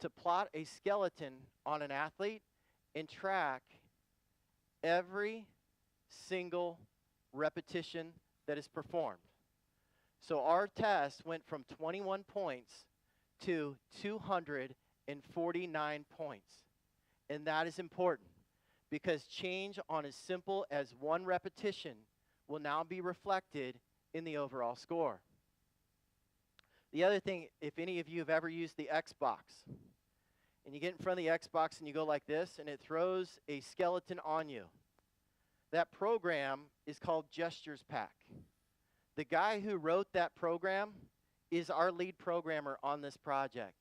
to plot a skeleton on an athlete and track every single repetition that is performed. So our test went from 21 points to 249 points. And that is important because change on as simple as one repetition will now be reflected in the overall score. The other thing, if any of you have ever used the Xbox, and you get in front of the Xbox and you go like this, and it throws a skeleton on you, that program is called Gestures Pack. The guy who wrote that program is our lead programmer on this project.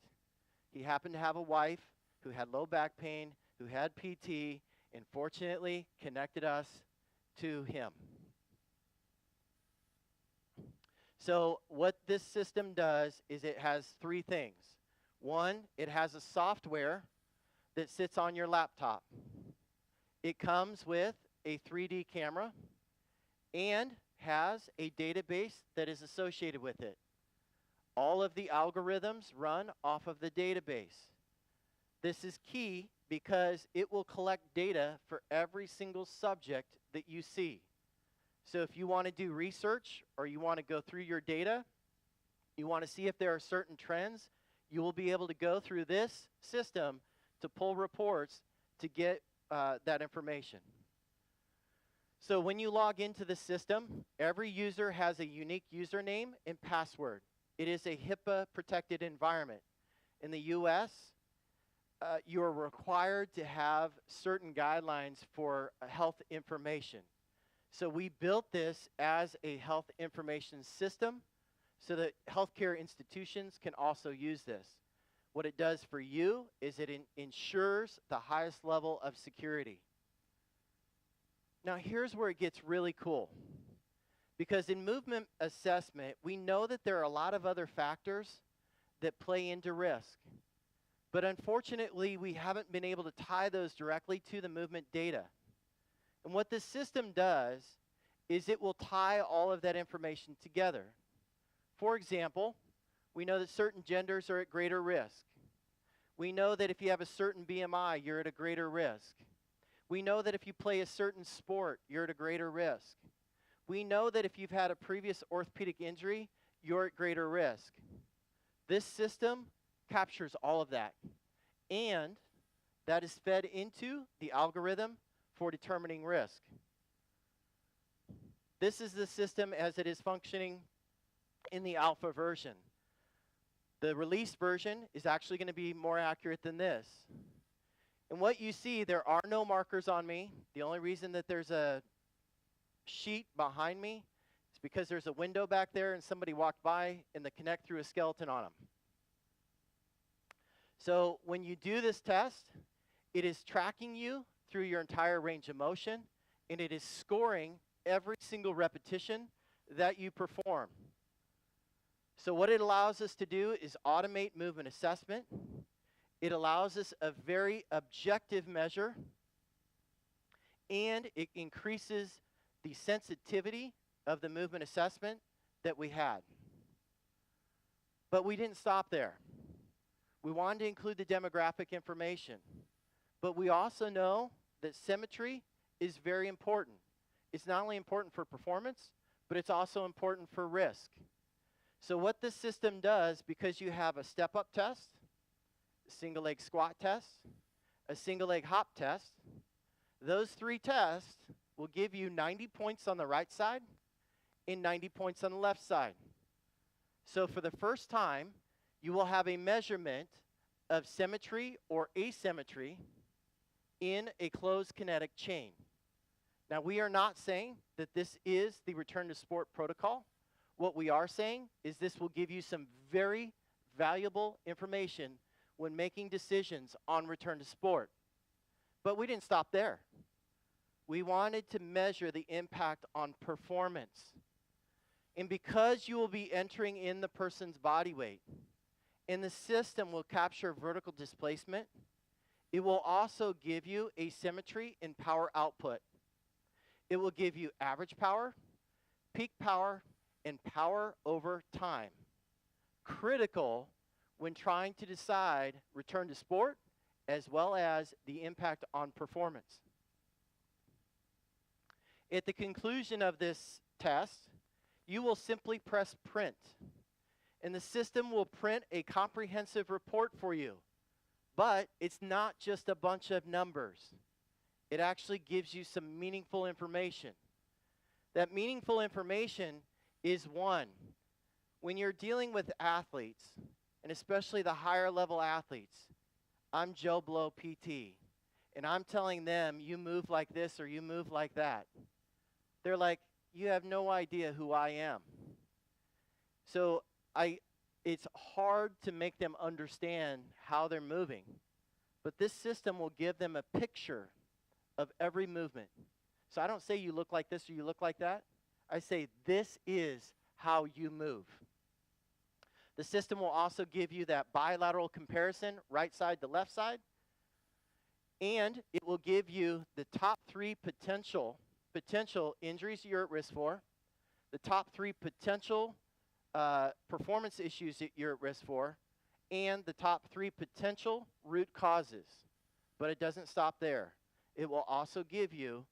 He happened to have a wife who had low back pain, who had PT, and fortunately connected us to him. So what this system does is it has three things. One, it has a software that sits on your laptop. It comes with a 3D camera and has a database that is associated with it. All of the algorithms run off of the database. This is key because it will collect data for every single subject that you see. So if you want to do research or you want to go through your data, you want to see if there are certain trends, you will be able to go through this system to pull reports to get that information. So when you log into the system, every user has a unique username and password. It is a HIPAA-protected environment. In the US, you are required to have certain guidelines for health information. So we built this as a health information system so that healthcare institutions can also use this. What it does for you is it ensures the highest level of security. Now here's where it gets really cool. Because in movement assessment, we know that there are a lot of other factors that play into risk. But unfortunately, we haven't been able to tie those directly to the movement data. And what this system does is it will tie all of that information together. For example, we know that certain genders are at greater risk. We know that if you have a certain BMI, you're at a greater risk. We know that if you play a certain sport, you're at a greater risk. We know that if you've had a previous orthopedic injury, you're at greater risk. This system captures all of that. And that is fed into the algorithm for determining risk. This is the system as it is functioning in the alpha version. The release version is actually going to be more accurate than this. And what you see, there are no markers on me. The only reason that there's a sheet behind me is because there's a window back there and somebody walked by and the Kinect threw a skeleton on them. So when you do this test, it is tracking you through your entire range of motion, and it is scoring every single repetition that you perform. So what it allows us to do is automate movement assessment. It allows us a very objective measure, and it increases the sensitivity of the movement assessment that we had. But we didn't stop there. We wanted to include the demographic information. But we also know that symmetry is very important. It's not only important for performance, but it's also important for risk. So what this system does, because you have a step-up test, a single leg squat test, a single leg hop test, those three tests will give you 90 points on the right side and 90 points on the left side. So for the first time, you will have a measurement of symmetry or asymmetry in a closed kinetic chain. Now, we are not saying that this is the return to sport protocol. What we are saying is this will give you some very valuable information when making decisions on return to sport. But we didn't stop there. We wanted to measure the impact on performance. And because you will be entering in the person's body weight, and the system will capture vertical displacement, it will also give you asymmetry in power output. It will give you average power, peak power, and power over time. Critical when trying to decide return to sport as well as the impact on performance. At the conclusion of this test, you will simply press print, and the system will print a comprehensive report for you. But it's not just a bunch of numbers. It actually gives you some meaningful information. That meaningful information is one, when you're dealing with athletes, and especially the higher level athletes, I'm Joe Blow PT, and I'm telling them, you move like this or you move like that. They're like, you have no idea who I am. So it's hard to make them understand how they're moving. But this system will give them a picture of every movement. So I don't say you look like this or you look like that. I say this is how you move. The system will also give you that bilateral comparison, right side to left side. And it will give you the top 3 potential injuries you're at risk for, the top 3 potential performance issues that you're at risk for, and the top 3 potential root causes. But it doesn't stop there. It will also give you,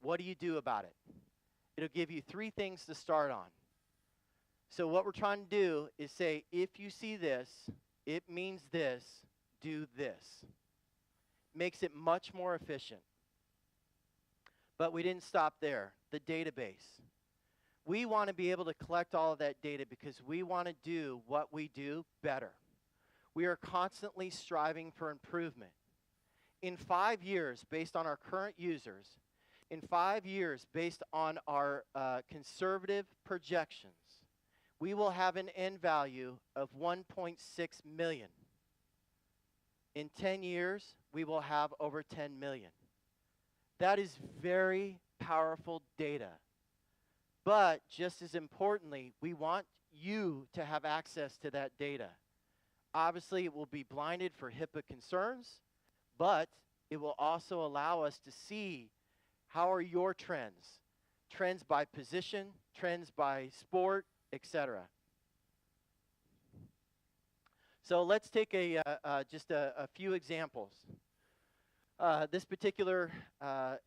what do you do about it? It'll give you 3 things to start on. So what we're trying to do is say, if you see this, it means this, do this. Makes it much more efficient. But we didn't stop there. The database. We want to be able to collect all of that data because we want to do what we do better. We are constantly striving for improvement. In 5 years, based on our current users, in 5 years, based on our conservative projections, we will have an end value of 1.6 million. In 10 years, we will have over 10 million. That is very powerful data. But just as importantly, we want you to have access to that data. Obviously, it will be blinded for HIPAA concerns, but it will also allow us to see how are your trends. Trends by position, trends by sport, etc. So let's take just a few examples. This particular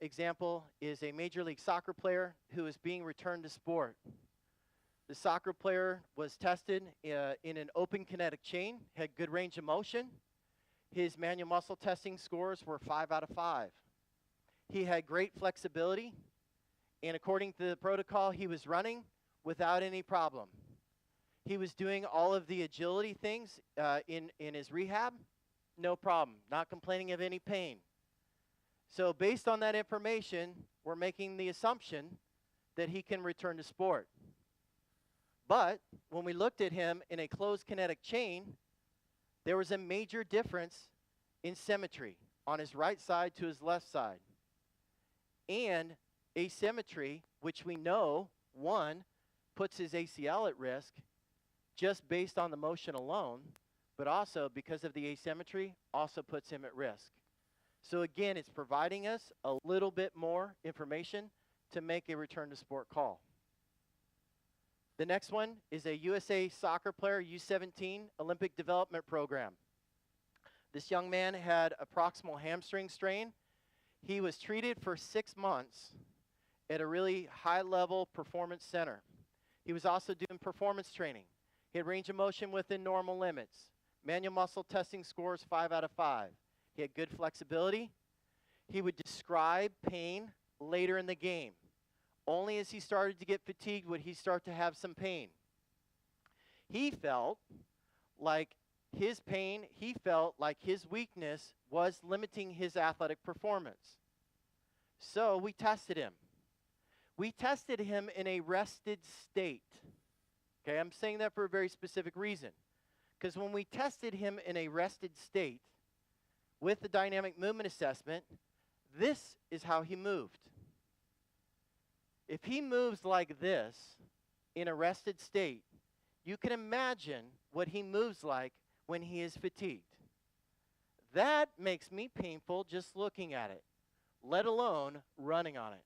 example is a Major League Soccer player who is being returned to sport. The soccer player was tested in an open kinetic chain, had good range of motion. His manual muscle testing scores were 5 out of 5. He had great flexibility, and according to the protocol, he was running without any problem. He was doing all of the agility things in his rehab, no problem, not complaining of any pain. So based on that information, we're making the assumption that he can return to sport. But when we looked at him in a closed kinetic chain, there was a major difference in symmetry on his right side to his left side. And asymmetry, which we know, one, puts his A.C.L. at risk just based on the motion alone, but also because of the asymmetry, also puts him at risk. So again, it's providing us a little bit more information to make a return to sport call. The next one is a USA soccer player, U17 Olympic Development Program. This young man had a proximal hamstring strain. He was treated for 6 months at a really high-level performance center. He was also doing performance training. He had range of motion within normal limits. Manual muscle testing scores 5 out of 5. He had good flexibility. He would describe pain later in the game. Only as he started to get fatigued would he start to have some pain. He felt like his pain, he felt like his weakness was limiting his athletic performance. So we tested him. We tested him in a rested state. Okay, I'm saying that for a very specific reason. Because when we tested him in a rested state with the dynamic movement assessment, this is how he moved. If he moves like this in a rested state, you can imagine what he moves like when he is fatigued. That makes me painful just looking at it, let alone running on it.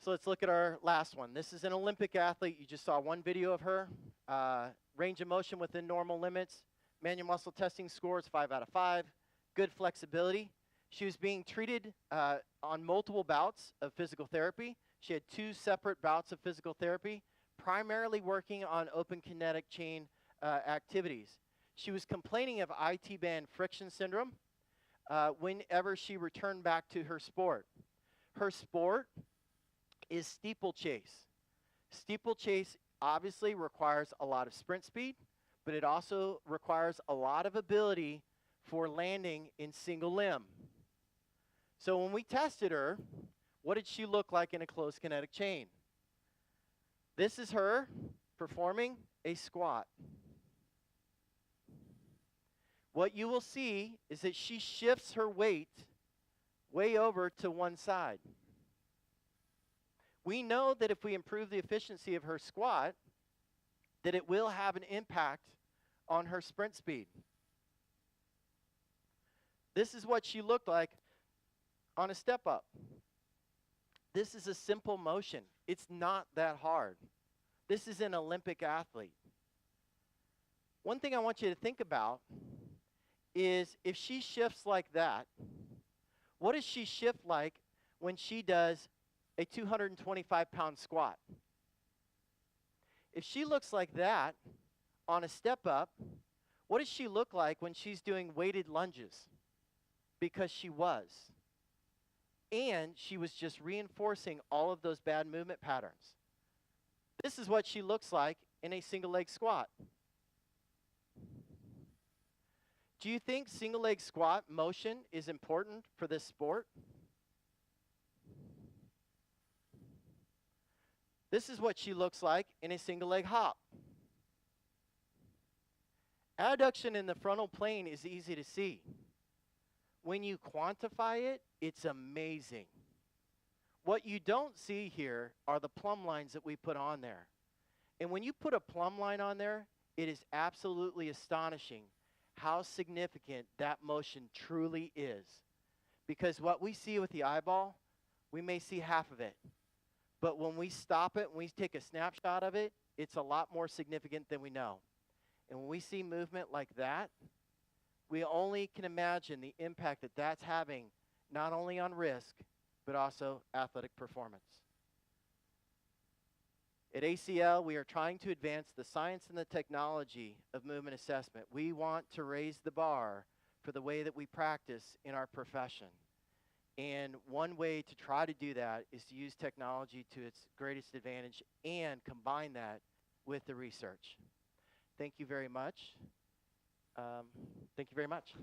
So let's look at our last one. This is an Olympic athlete. You just saw one video of her. Range of motion within normal limits. Manual muscle testing scores 5 out of 5. Good flexibility. She was being treated on multiple bouts of physical therapy. She had 2 separate bouts of physical therapy, primarily working on open kinetic chain activities. She was complaining of IT band friction syndrome whenever she returned back to her sport. Her sport is steeplechase. Steeplechase obviously requires a lot of sprint speed, but it also requires a lot of ability for landing in single limb. So when we tested her, what did she look like in a closed kinetic chain? This is her performing a squat. What you will see is that she shifts her weight way over to one side. We know that if we improve the efficiency of her squat, that it will have an impact on her sprint speed. This is what she looked like on a step up. This is a simple motion. It's not that hard. This is an Olympic athlete. One thing I want you to think about is if she shifts like that, what does she shift like when she does a 225-pound squat? If she looks like that on a step up, what does she look like when she's doing weighted lunges? Because she was. And she was just reinforcing all of those bad movement patterns. This is what she looks like in a single leg squat. Do you think single leg squat motion is important for this sport? This is what she looks like in a single leg hop. Adduction in the frontal plane is easy to see. When you quantify it, it's amazing. What you don't see here are the plumb lines that we put on there. And when you put a plumb line on there, it is absolutely astonishing how significant that motion truly is. Because what we see with the eyeball, we may see half of it. But when we stop it, when we take a snapshot of it, it's a lot more significant than we know. And when we see movement like that, we only can imagine the impact that that's having, not only on risk, but also athletic performance. At A.C.L, we are trying to advance the science and the technology of movement assessment. We want to raise the bar for the way that we practice in our profession. And one way to try to do that is to use technology to its greatest advantage and combine that with the research. Thank you very much. Thank you very much.